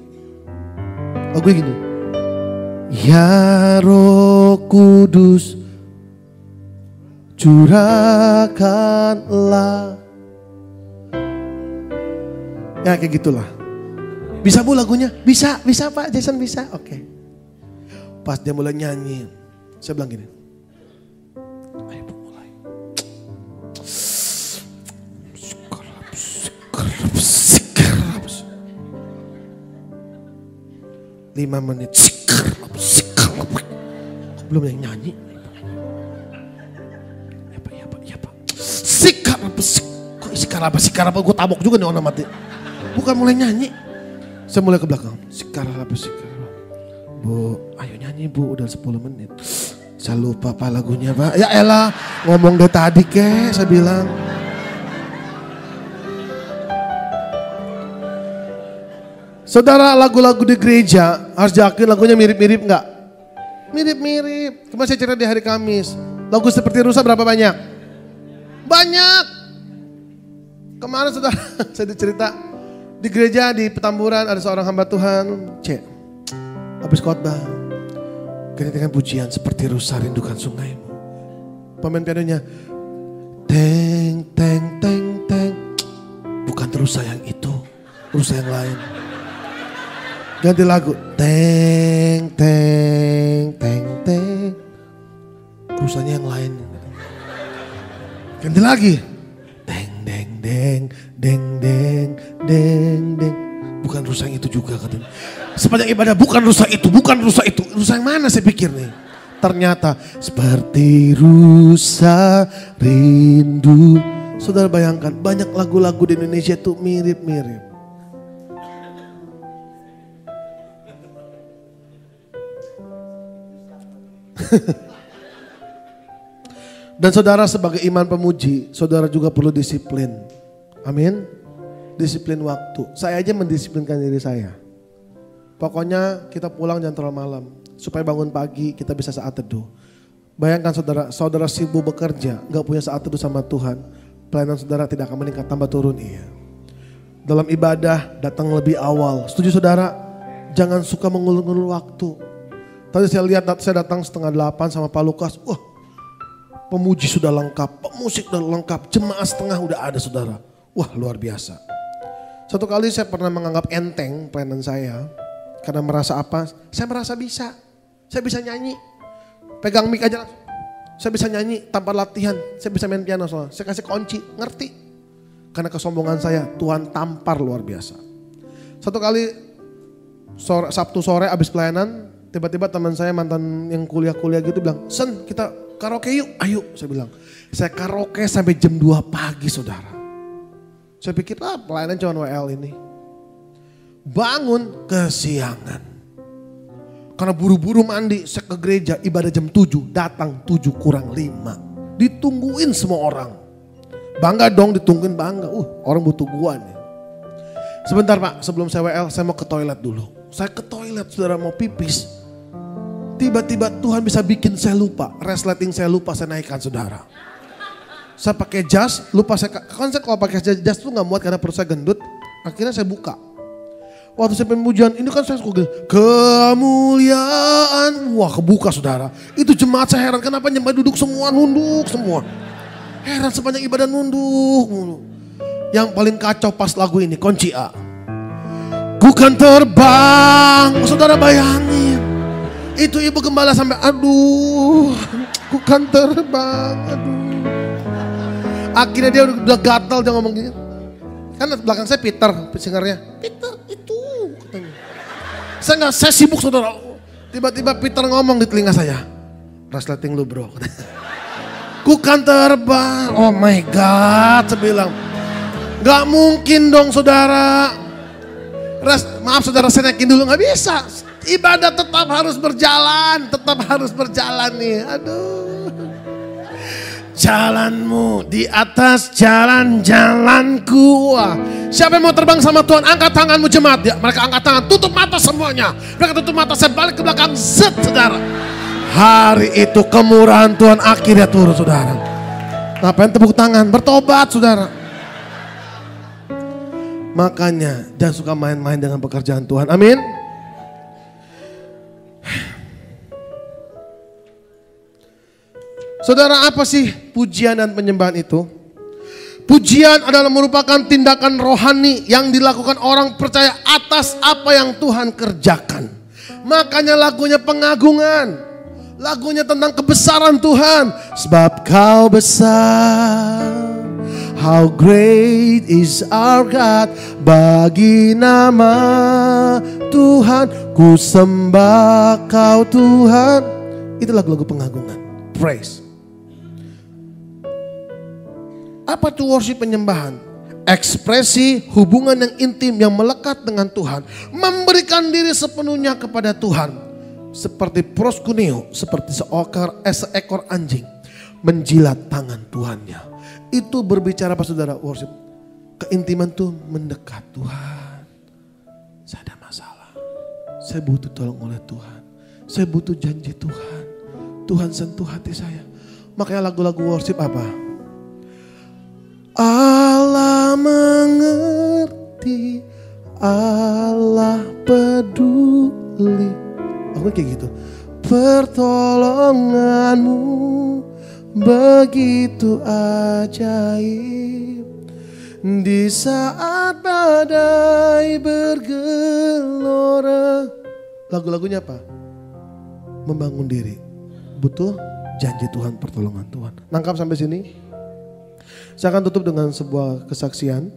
Lagu gini. Ya Roh Kudus, curahkanlah. Ya kayak gitulah. Bisa Bu lagunya? Bisa Pak Jason bisa. Oke. Pas dia mulai nyanyi, saya bilang gini. Ayo Bu mulai. 5 menit. Belum yang nyanyi. Ya Pak. Sikarapa, gue tabok juga nih orang mati. Bukan mulai nyanyi. Saya mulai ke belakang. Sikarapa. Bu, ayo nyanyi Bu, udah 10 menit. Saya lupa Pak lagunya Pak. Ya elah, ngomong dari tadi saya bilang. Saudara, lagu-lagu di gereja harus yakin lagunya mirip-mirip enggak? Mirip-mirip. Kemarin saya cerita di hari Kamis. Lagu seperti rusa berapa banyak? Banyak. Kemarin saudara, saya dicerita di gereja di Petamburan ada seorang hamba Tuhan. Habis khotbah. Ketika pujian seperti rusa rindukan sungaimu. Pemain pianonya. Teng, teng, teng, teng. Bukan rusa yang itu. Rusa yang lain. Ganti lagu. Teng, teng, teng, teng. Rusanya yang lain. Ganti lagi. Deng, deng, deng, deng, deng, deng, deng. Bukan rusa yang itu juga katanya. Sepanjang ibadah bukan rusa itu, bukan rusa itu. Rusa yang mana saya pikir nih. Ternyata seperti rusa rindu. Saudara bayangkan banyak lagu-lagu di Indonesia itu mirip-mirip. Dan saudara sebagai iman pemuji, saudara juga perlu disiplin. Amin. Disiplin waktu. Saya aja mendisiplinkan diri saya. Pokoknya kita pulang jangan terlalu malam. Supaya bangun pagi kita bisa saat teduh. Bayangkan saudara sibuk bekerja, gak punya saat teduh sama Tuhan. Pelayanan saudara tidak akan meningkat, tambah turun iya. Dalam ibadah datang lebih awal. Setuju saudara? Jangan suka mengulur-ngulur waktu. Tadi saya lihat saya datang 7:30 sama Pak Lukas. Wah, pemuji sudah lengkap, pemusik sudah lengkap, jemaah setengah udah ada saudara. Wah luar biasa. Satu kali saya pernah menganggap enteng pelayanan saya. Karena merasa apa? Saya merasa bisa. Saya bisa nyanyi. Pegang mic aja langsung. Saya bisa nyanyi tanpa latihan. Saya bisa main piano soalnya. Saya kasih kunci, ngerti. Karena kesombongan saya, Tuhan tampar luar biasa. Satu kali Sabtu sore abis pelayanan. Tiba-tiba teman saya mantan yang kuliah-kuliah gitu bilang, Sen kita karaoke yuk, ayo. Saya bilang, saya karaoke sampai jam 2 pagi saudara. Saya pikir pelayanan cuma WL ini. Bangun kesiangan. Karena buru-buru mandi, saya ke gereja ibadah jam 7, datang 7:45. Ditungguin semua orang. Bangga dong ditungguin bangga, orang butuh gua nih. Sebentar Pak, sebelum saya WL saya mau ke toilet dulu. Saya ke toilet saudara mau pipis. Tiba-tiba Tuhan bisa bikin saya lupa. Resleting saya lupa saya naikkan saudara. Saya pakai jas, lupa saya. Kan saya kalau pakai jas tuh gak muat karena perut saya gendut. Akhirnya saya buka. Waktu saya pemujian ini kan saya suka kemuliaan. Wah kebuka saudara. Itu jemaat saya heran kenapa nyembah duduk semua, nunduk semua. Heran sepanjang ibadah nunduk. Yang paling kacau pas lagu ini, kunci A. Ku kan terbang, saudara bayangin. Itu ibu gembala sampai aduh, ku kan terbang, aduh. Akhirnya dia udah gatal dia ngomong gini. Kan belakang saya Peter, singernya. Peter itu katanya. Saya sibuk saudara. Tiba-tiba Peter ngomong di telinga saya. Resleting lu bro. Ku kan terbang, oh my God, saya bilang. Gak mungkin dong saudara. Maaf saudara saya naikin dulu, gak bisa. Ibadah tetap harus berjalan nih. Aduh. Jalanmu di atas jalan-jalanku. Siapa yang mau terbang sama Tuhan? Angkat tanganmu jemaat. Ya, mereka angkat tangan, tutup mata semuanya. Mereka tutup mata, saya balik ke belakang. Zet saudara. Hari itu kemurahan Tuhan akhirnya turun, saudara. Ngapain tepuk tangan? Bertobat, saudara. Makanya jangan suka main-main dengan pekerjaan Tuhan. Amin. Saudara, apa sih pujian dan penyembahan itu? Pujian adalah merupakan tindakan rohani yang dilakukan orang percaya atas apa yang Tuhan kerjakan. Makanya lagunya pengagungan. Lagunya tentang kebesaran Tuhan. Sebab kau besar, how great is our God. Bagi nama Tuhan, ku sembah kau Tuhan. Itu lagu-lagu pengagungan, praise. Apa itu worship, penyembahan? Ekspresi hubungan yang intim yang melekat dengan Tuhan. Memberikan diri sepenuhnya kepada Tuhan. Seperti proskuneo, seperti seekor anjing menjilat tangan Tuhannya. Itu berbicara apa, saudara? Worship. Keintiman tuh mendekat. Tuhan, saya ada masalah. Saya butuh tolong oleh Tuhan. Saya butuh janji Tuhan. Tuhan sentuh hati saya. Makanya lagu-lagu worship apa? Allah mengerti, Allah peduli. Aku kayak gitu. Pertolonganmu begitu ajaib. Di saat badai bergelora. Lagu-lagunya apa? Membangun diri. Butuh janji Tuhan, pertolongan Tuhan. Nangkap sampai sini? Saya akan tutup dengan sebuah kesaksian.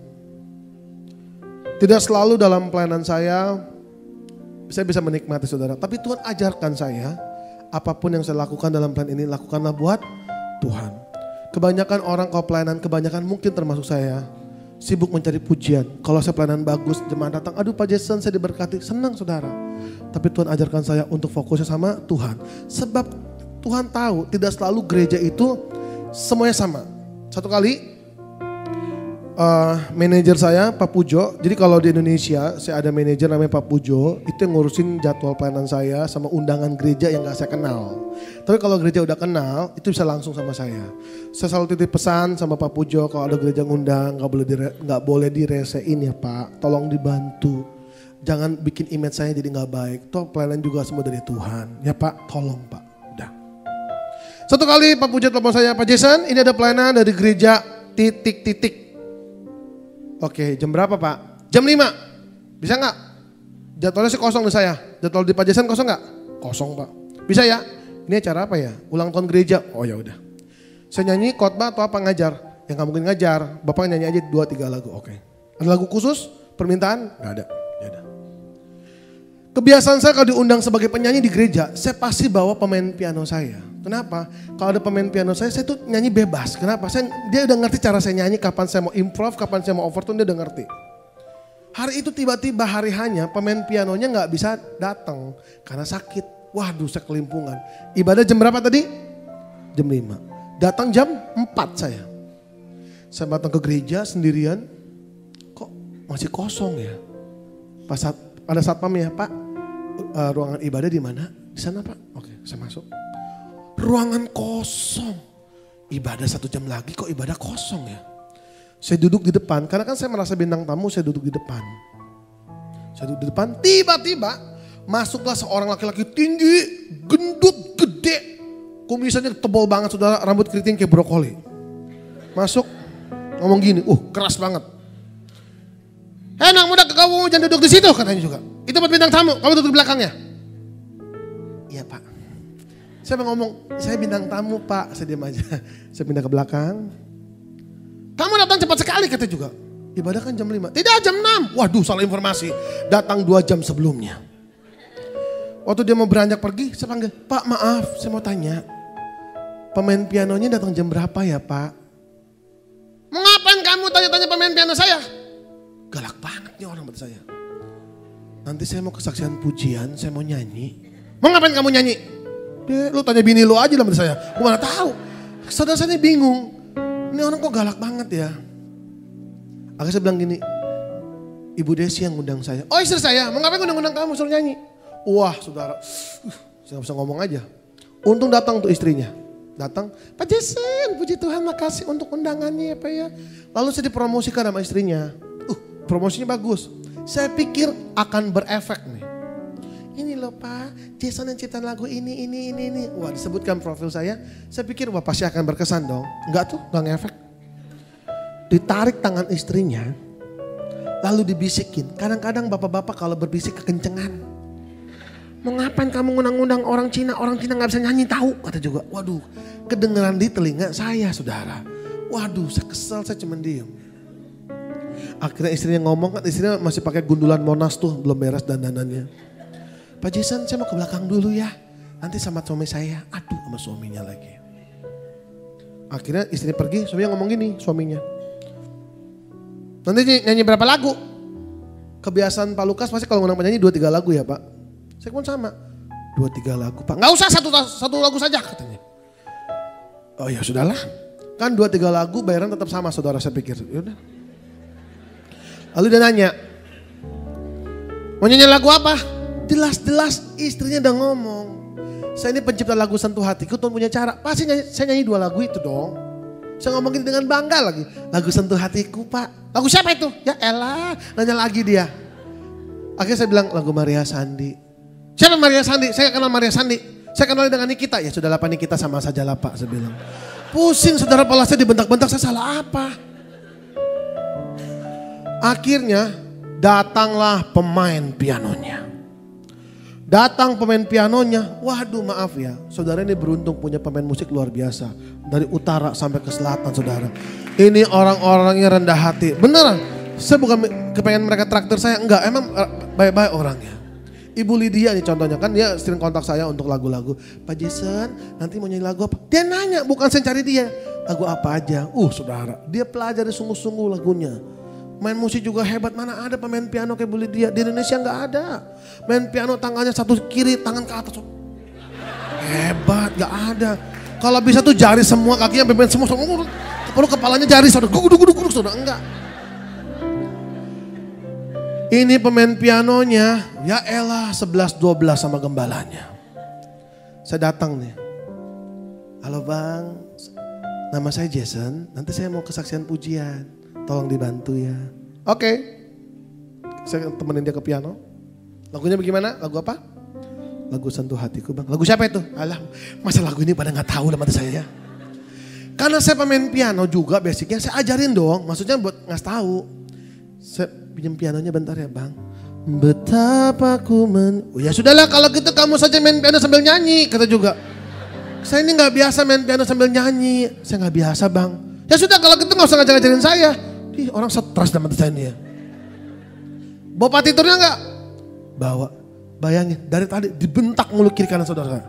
Tidak selalu dalam pelayanan saya bisa menikmati, saudara. Tapi Tuhan ajarkan saya, apapun yang saya lakukan dalam pelayanan ini, lakukanlah buat Tuhan. Kebanyakan orang kalau pelayanan, kebanyakan mungkin termasuk saya, sibuk mencari pujian. Kalau saya pelayanan bagus, jemaat datang, aduh Pak Jason saya diberkati, senang, saudara. Tapi Tuhan ajarkan saya untuk fokusnya sama Tuhan. Sebab Tuhan tahu tidak selalu gereja itu semuanya sama. Satu kali manajer saya Pak Pujo, jadi kalau di Indonesia saya ada manajer namanya Pak Pujo, itu yang ngurusin jadwal pelayanan saya sama undangan gereja yang gak saya kenal. Tapi kalau gereja udah kenal, itu bisa langsung sama saya. Saya selalu titip pesan sama Pak Pujo, kalau ada gereja ngundang gak boleh diresein ya Pak, tolong dibantu. Jangan bikin image saya jadi gak baik, toh pelayanan juga semua dari Tuhan. Ya Pak, tolong Pak, udah. Satu kali Pak Pujo telepon saya, Pak Jason ini ada pelayanan dari gereja titik-titik. Oke, jam berapa Pak? Jam 5. Bisa gak? Jadwalnya sih kosong di saya. Jadwal di Pak Jason kosong gak? Kosong Pak. Bisa ya? Ini acara apa ya? Ulang tahun gereja. Oh ya udah. Saya nyanyi khotbah atau apa ngajar? Yang gak mungkin ngajar. Bapak nyanyi aja 2-3 lagu. Oke. Ada lagu khusus? Permintaan? Gak ada. Ya udah. Kebiasaan saya kalau diundang sebagai penyanyi di gereja, saya pasti bawa pemain piano saya. Kenapa? Kalau ada pemain piano saya tuh nyanyi bebas. Kenapa? Dia udah ngerti cara saya nyanyi, kapan saya mau improv, kapan saya mau overtune, dia udah ngerti. Hari itu tiba-tiba hari hanya pemain pianonya gak bisa datang karena sakit. Waduh, saya kelimpungan. Ibadah jam berapa tadi? Jam 5. Datang jam 4 saya. Saya datang ke gereja sendirian, kok masih kosong ya? Pada saat pam ya, Pak, ruangan ibadah di mana? Di sana Pak. Oke, saya masuk. Ruangan kosong. Ibadah 1 jam lagi kok ibadah kosong ya. Saya duduk di depan, karena kan saya merasa bintang tamu, saya duduk di depan. Saya duduk di depan, tiba-tiba masuklah seorang laki-laki tinggi, gendut, gede. Kumisannya tebal banget, saudara, rambut keriting kayak brokoli. Masuk, ngomong gini, keras banget. Anak muda, kamu jangan duduk di situ, katanya juga. Itu buat bintang tamu, kamu duduk di belakangnya. Iya Pak. Saya ngomong, saya bintang tamu Pak, saya diam aja. Saya pindah ke belakang. Kamu datang cepat sekali, kata juga. Ibadah kan jam 5, tidak jam 6. Waduh, salah informasi. Datang 2 jam sebelumnya. Waktu dia mau beranjak pergi, saya panggil, Pak maaf, saya mau tanya. Pemain pianonya datang jam berapa ya Pak? Mau ngapain kamu tanya-tanya pemain piano saya? Galak banget nih orang buat saya. Nanti saya mau kesaksian pujian, saya mau nyanyi. Mau ngapain kamu nyanyi? Lu tanya bini lu aja lah sama saya. Gue mana tahu. Saudara saya bingung. Ini orang kok galak banget ya. Akhirnya saya bilang gini. Ibu Desi yang ngundang saya. Oh istri saya. Mau ngapain ngundang kamu suruh nyanyi? Wah saudara. Saya gak bisa ngomong aja. Untung datang tuh istrinya. Datang, Pak Jason, puji Tuhan makasih untuk undangannya ya Pak ya. Lalu saya dipromosikan sama istrinya. Promosinya bagus. Saya pikir akan berefek nih. Ini loh Pak, Jason yang ciptain lagu ini. Wah disebutkan profil saya. Saya pikir wah pasti akan berkesan dong. Enggak tuh, gak ngefek. Ditarik tangan istrinya. Lalu dibisikin. Kadang-kadang bapak-bapak kalau berbisik kekencengan. Mau ngapain kamu ngundang-undang orang Cina gak bisa nyanyi tahu. Kata juga, waduh kedengeran di telinga saya saudara. Waduh saya kesel, saya cuma diem. Akhirnya istrinya ngomong, kan istrinya masih pakai gundulan Monas tuh, belum beres dandanannya. Pak Jason saya mau ke belakang dulu ya. Nanti sama suami saya, aduh sama suaminya lagi. Akhirnya istrinya pergi, suaminya ngomong gini suaminya. Nanti nyanyi berapa lagu? Kebiasaan Pak Lukas pasti kalau ngundang penyanyi 2-3 lagu ya Pak. Saya pun sama, 2-3 lagu Pak. Gak usah satu lagu saja katanya. Oh ya sudahlah, kan 2-3 lagu bayaran tetap sama saudara saya pikir. Yaudah. Lalu dia nanya, mau nyanyi lagu apa? Jelas-jelas istrinya udah ngomong. Saya ini pencipta lagu sentuh hatiku, Tuhan punya cara. Pasti saya nyanyi 2 lagu itu dong. Saya ngomongin dengan bangga lagi. Lagu sentuh hatiku Pak. Lagu siapa itu? Ya elah, nanya lagi dia. Akhirnya saya bilang lagu Maria Sandi. Siapa Maria Sandi? Saya kenal Maria Sandi. Saya kenal dengan Nikita. Ya sudah lah Pak, Nikita sama saja lah Pak, saya bilang. Pusing saudara, kepala saya dibentak-bentak, saya salah apa? Akhirnya datanglah pemain pianonya. Datang pemain pianonya, waduh maaf ya. Saudara ini beruntung punya pemain musik luar biasa. Dari utara sampai ke selatan saudara. Ini orang-orangnya rendah hati. Beneran, saya bukan kepengen mereka traktir saya. Enggak, emang baik-baik orangnya. Ibu Lydia nih contohnya, kan dia sering kontak saya untuk lagu-lagu. Pak Jason nanti mau nyanyi lagu apa? Dia nanya, bukan saya cari dia. Lagu apa aja? Saudara, dia pelajari sungguh-sungguh lagunya. Main musik juga hebat, mana ada pemain piano kayak Bu Lydia. Di Indonesia gak ada. Main piano tangannya satu kiri, tangan ke atas. Hebat, gak ada. Kalau bisa tuh jari semua, kakinya beben semua. Perlu kepalanya jari, saudara. Guduk, saudara, enggak. Ini pemain pianonya, ya elah 11-12 sama gembalanya. Saya datang nih. Halo bang, nama saya Jason, nanti saya mau kesaksian pujian. Tolong dibantu ya. Oke. Saya temenin dia ke piano. Lagunya bagaimana? Lagu apa? Lagu sentuh hatiku bang. Lagu siapa itu? Alah, masa lagu ini pada gak tahu lah mata saya. Karena saya pemain piano juga basicnya, saya ajarin dong. Maksudnya buat ngasih tahu. Saya pinjam pianonya bentar ya bang. Betapa ku ya sudahlah kalau gitu kamu saja main piano sambil nyanyi. Kata juga. Saya ini gak biasa main piano sambil nyanyi. Saya gak biasa bang. Ya sudah kalau gitu gak usah ngajarin saya. Ih orang stres dalam mata saya ini ya. Bawa partiturnya gak? Bawa. Bayangin dari tadi dibentak mulu kiri kanan saudara.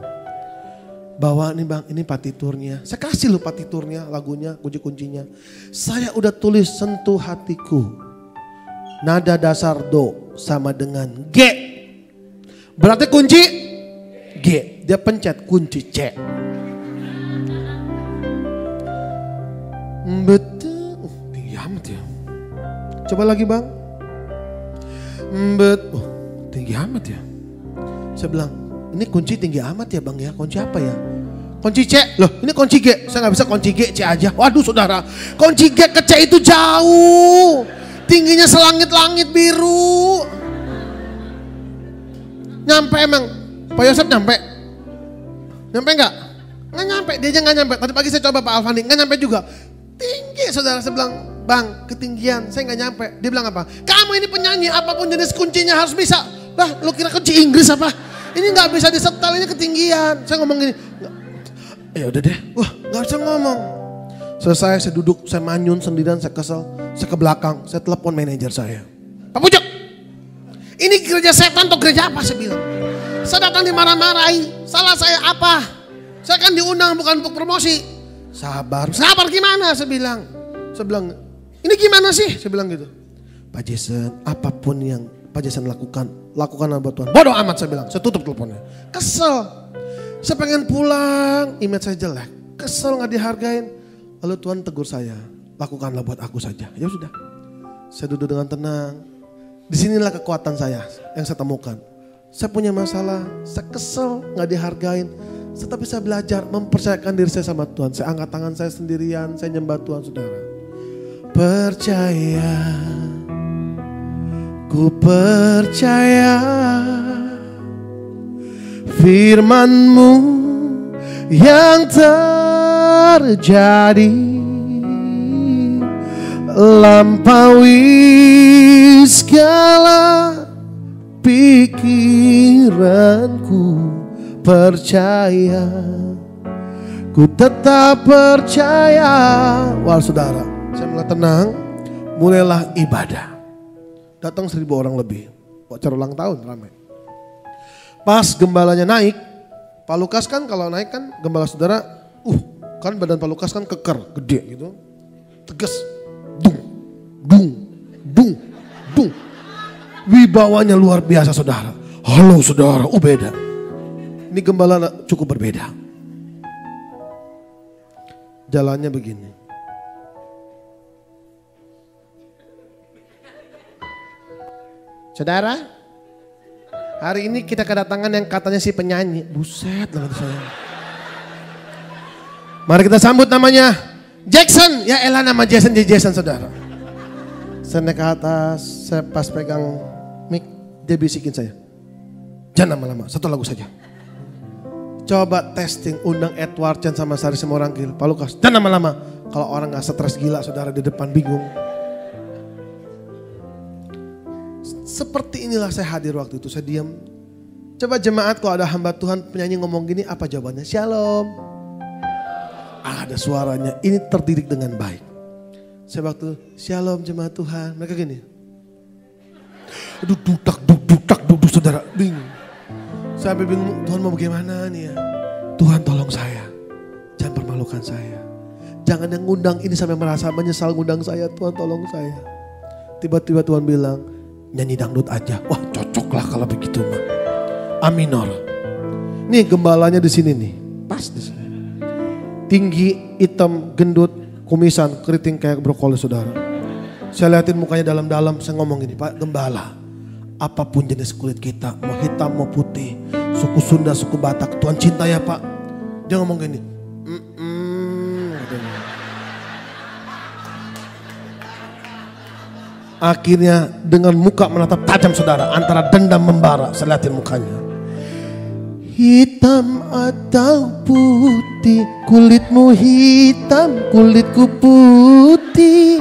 Bawa nih bang, ini partiturnya. Saya kasih loh partiturnya, lagunya, kunci-kuncinya. Saya udah tulis sentuh hatiku. Nada dasar do sama dengan G. Berarti kunci G. Dia pencet kunci C. Betul. Tinggi amat ya. Coba lagi bang. Tinggi amat ya. Saya bilang, ini kunci tinggi amat ya bang ya. Kunci apa ya? Kunci C. Loh ini kunci G. Saya gak bisa kunci G, C aja. Waduh saudara. Kunci G ke C itu jauh. Tingginya selangit-langit biru. Nyampe emang. Pak Yosef nyampe? Nyampe enggak? Nggak nyampe, dia aja nggak nyampe. Tadi pagi saya coba Pak Alfandi, nggak nyampe juga. Tinggi saudara, saya bilang, bang ketinggian, saya nggak nyampe. Dia bilang apa? Kamu ini penyanyi, apapun jenis kuncinya harus bisa. Lah lu kira kunci Inggris apa? Ini nggak bisa disetel, ini ketinggian. Saya ngomong gini, ya udah deh, wah nggak bisa ngomong. Selesai saya duduk, saya manyun sendirian, saya kesel. Saya ke belakang, saya telepon manajer saya. Pak Pucuk, ini gereja setan atau gereja apa saya bilang. Saya datang dimarah-marahi, salah saya apa? Saya kan diundang bukan untuk promosi. Sabar gimana saya bilang. Saya bilang, ini gimana sih? Saya bilang gitu. Pak Jason, apapun yang Pak Jason lakukanlah buat Tuhan. Bodoh amat saya bilang, saya tutup teleponnya. Kesel, saya pengen pulang, image saya jelek. Kesel gak dihargain. Lalu Tuhan tegur saya, lakukanlah buat aku saja. Ya sudah, saya duduk dengan tenang. Disinilah kekuatan saya yang saya temukan. Saya punya masalah, saya kesel gak dihargain. Tetapi saya belajar mempercayakan diri saya sama Tuhan. Saya angkat tangan saya sendirian, saya nyembah Tuhan saudara. Percaya, ku percaya firman-Mu yang terjadi lampaui segala pikiranku. Percaya, ku tetap percaya. Wah saudara, saya mulai tenang, mulailah ibadah. Datang 1.000 orang lebih, acara ulang tahun ramai. Pas gembalanya naik, Pak Lukas kan kalau naik kan gembala saudara, kan badan Pak Lukas kan keker, gede gitu. Tegas, dung, dung, dung, dung. Wibawanya luar biasa saudara. Halo saudara, beda. Ini gembala cukup berbeda. Jalannya begini. Saudara, hari ini kita kedatangan yang katanya si penyanyi. Buset lah kata saya. Mari kita sambut namanya Jackson. Ya elah nama Jason saudara. Saya naik ke atas, saya pas pegang mic, dia bisikin saya. Jangan lama-lama, satu lagu saja. Coba testing, undang Edward Chan sama Sari Semorangkil. Pak Lukas, jangan lama-lama. Kalau orang gak stres gila saudara di depan bingung. Seperti inilah saya hadir waktu itu, saya diam. Coba jemaat kalau ada hamba Tuhan penyanyi ngomong gini, apa jawabannya? Shalom. Ada suaranya, ini terdidik dengan baik. Saya waktu, shalom jemaat Tuhan. Mereka gini. Aduh dudak, saudara, bingung. Sampai bingung, Tuhan mau bagaimana nih ya? Tuhan tolong saya, jangan permalukan saya. Jangan yang ngundang ini sampai merasa menyesal ngundang saya, Tuhan tolong saya. Tiba-tiba Tuhan bilang, nyanyi dangdut aja. Wah cocok lah kalau begitu mah. Aminor. Nih gembalanya di sini nih, pas di sini. Tinggi, hitam, gendut, kumisan, keriting kayak brokoli saudara. Saya liatin mukanya dalam-dalam, saya ngomong gini, Pak Gembala. Apapun jenis kulit kita, mau hitam mau putih, suku Sunda, suku Batak, Tuhan cinta ya Pak. Dia ngomong gini, akhirnya dengan muka menatap tajam saudara, antara dendam membara, saya liatin mukanya. Hitam atau putih, kulitmu hitam, kulitku putih.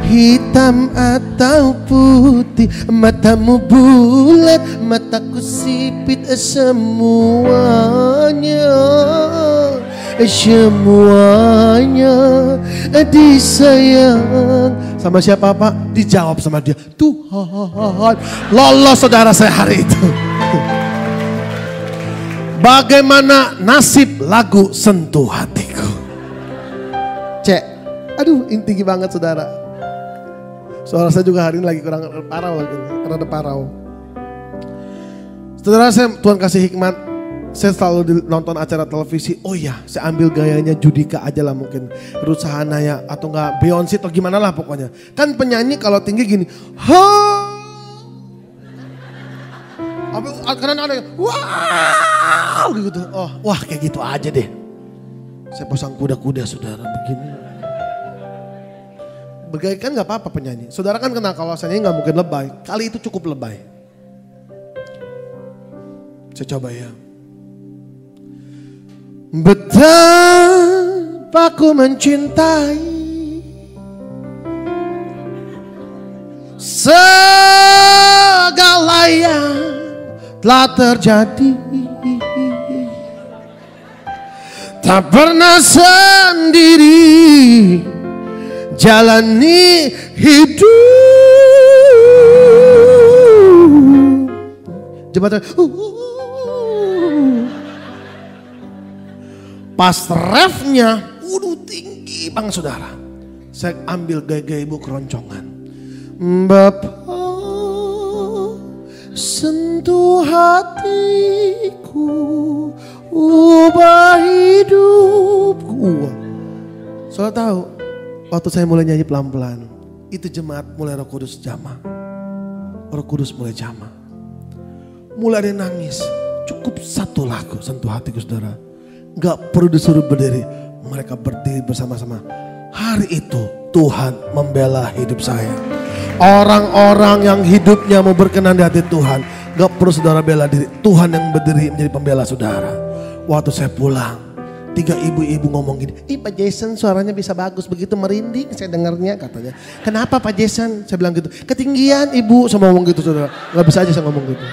Hitam atau putih, matamu bulat, mataku sipit, semuanya disayang. Sama siapa Pak? Dijawab sama dia, Tuhan. Lolos saudara saya hari itu. Bagaimana nasib lagu Sentuh Hatiku? Cek, aduh ini tinggi banget saudara. Suara saya juga hari ini lagi kurang parau, rada parau. Saudara saya Tuhan kasih hikmat. Saya selalu nonton acara televisi. Oh iya, saya ambil gayanya Judika aja lah mungkin. Ruth Sahanaya atau enggak Beyonce atau gimana lah pokoknya. Kan penyanyi kalau tinggi gini. Kanan ada wow gitu. Oh, wah kayak gitu aja deh. Saya pasang kuda-kuda saudara begini. Bergaya kan gak apa-apa penyanyi. Saudara kan kenal kalau saya gak mungkin lebay. Kali itu cukup lebay. Saya coba ya. Betapa ku mencintai segala yang telah terjadi. Tak pernah sendiri jalani hidup. Jembatan. Pas refnya, tinggi banget saudara. Saya ambil gaya-gaya ibu keroncongan. Bapa sentuh hatiku, ubah hidupku. Soalnya tahu, waktu saya mulai nyanyi pelan-pelan, itu jemaat mulai Roh Kudus jamah. Roh Kudus mulai jamah. Mulai ada yang nangis, cukup satu lagu Sentuh Hatiku saudara. Gak perlu disuruh berdiri. Mereka berdiri bersama-sama. Hari itu Tuhan membela hidup saya. Orang-orang yang hidupnya mau berkenan di hati Tuhan. Gak perlu saudara bela diri. Tuhan yang berdiri menjadi pembela saudara. Waktu saya pulang, 3 ibu-ibu ngomong gini, Pak Jason suaranya bisa bagus, begitu merinding saya dengarnya katanya. Kenapa Pak Jason? Saya bilang gitu, ketinggian ibu, saya ngomong gitu saudara. Gak bisa aja saya ngomong gitu.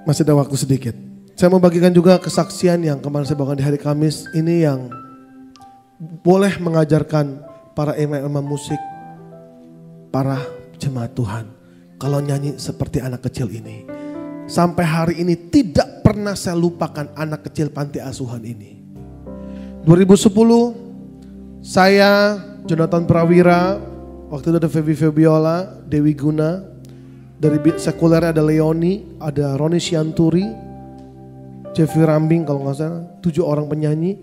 Masih ada waktu sedikit. Saya mau bagikan juga kesaksian yang kemarin saya bawakan di hari Kamis. Ini yang boleh mengajarkan para imam musik, para jemaat Tuhan. Kalau nyanyi seperti anak kecil ini. Sampai hari ini tidak pernah saya lupakan anak kecil panti asuhan ini. 2010 saya, Jonathan Prawira, waktu itu ada Febi Febiola, Dewi Guna. Dari sekulernya ada Leoni, ada Roni Sianturi, Jeffrey Rambing kalau nggak salah, 7 orang penyanyi.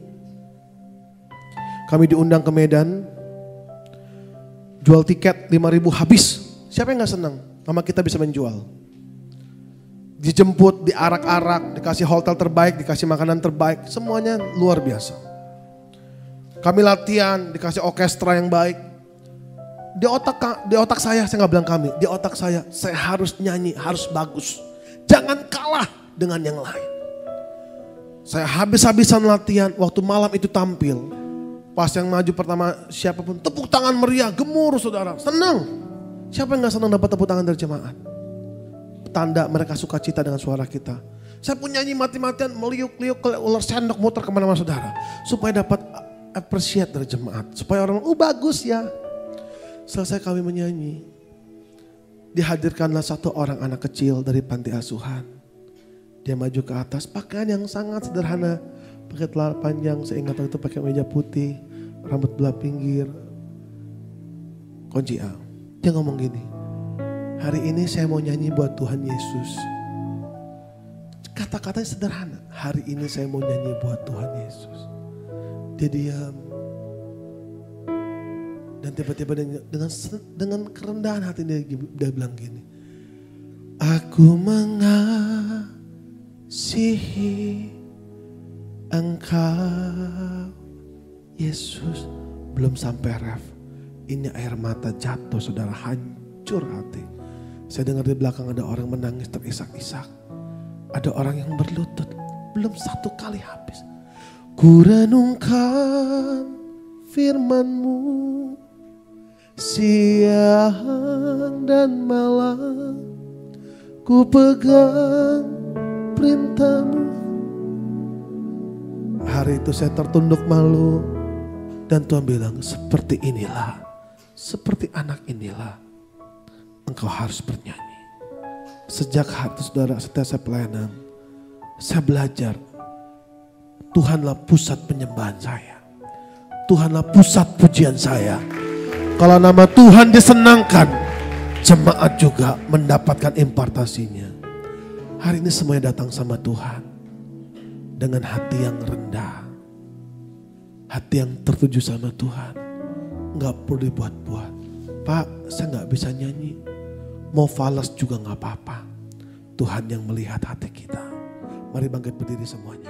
Kami diundang ke Medan, jual tiket 5.000 habis. Siapa yang nggak senang? Sama kita bisa menjual. Dijemput, diarak-arak, dikasih hotel terbaik, dikasih makanan terbaik, semuanya luar biasa. Kami latihan, dikasih orkestra yang baik. Di otak saya nggak bilang kami, di otak saya harus nyanyi, harus bagus. Jangan kalah dengan yang lain. Saya habis-habisan latihan, waktu malam itu tampil. Pas yang maju pertama siapapun, tepuk tangan meriah, gemuruh saudara, senang. Siapa yang gak senang dapat tepuk tangan dari jemaat? Tanda mereka suka cita dengan suara kita. Saya pun nyanyi mati-matian, meliuk-liuk, ular sendok muter kemana-mana saudara. Supaya dapat appreciate dari jemaat. Supaya orang, bagus ya. Selesai kami menyanyi, dihadirkanlah satu orang anak kecil dari panti asuhan. Dia maju ke atas, pakaian yang sangat sederhana. Pakai celana panjang, saya ingat waktu itu pakai meja putih, rambut belah pinggir, kunci A. Dia ngomong gini, hari ini saya mau nyanyi buat Tuhan Yesus. Kata-katanya sederhana, hari ini saya mau nyanyi buat Tuhan Yesus. Dia diam. Dan tiba-tiba dengan kerendahan hati dia bilang gini, aku mengasihi Engkau Yesus. Belum sampai ref, ini air mata jatuh saudara, hancur hati. Saya dengar di belakang ada orang menangis terisak-isak. Ada orang yang berlutut, belum 1 kali habis. Ku renungkan firman-Mu siang dan malam, ku pegang perintah-Mu. Hari itu saya tertunduk malu dan Tuhan bilang, seperti inilah, seperti anak inilah engkau harus bernyanyi. Sejak hari itu saudara, setiap saya pelayanan, saya belajar Tuhanlah pusat penyembahan saya. Tuhanlah pusat pujian saya. Kalau nama Tuhan disenangkan, jemaat juga mendapatkan impartasinya. Hari ini semuanya datang sama Tuhan dengan hati yang rendah, hati yang tertuju sama Tuhan. Gak perlu dibuat-buat. Pak, saya gak bisa nyanyi. Mau falas juga gak apa-apa. Tuhan yang melihat hati kita. Mari bangkit berdiri semuanya.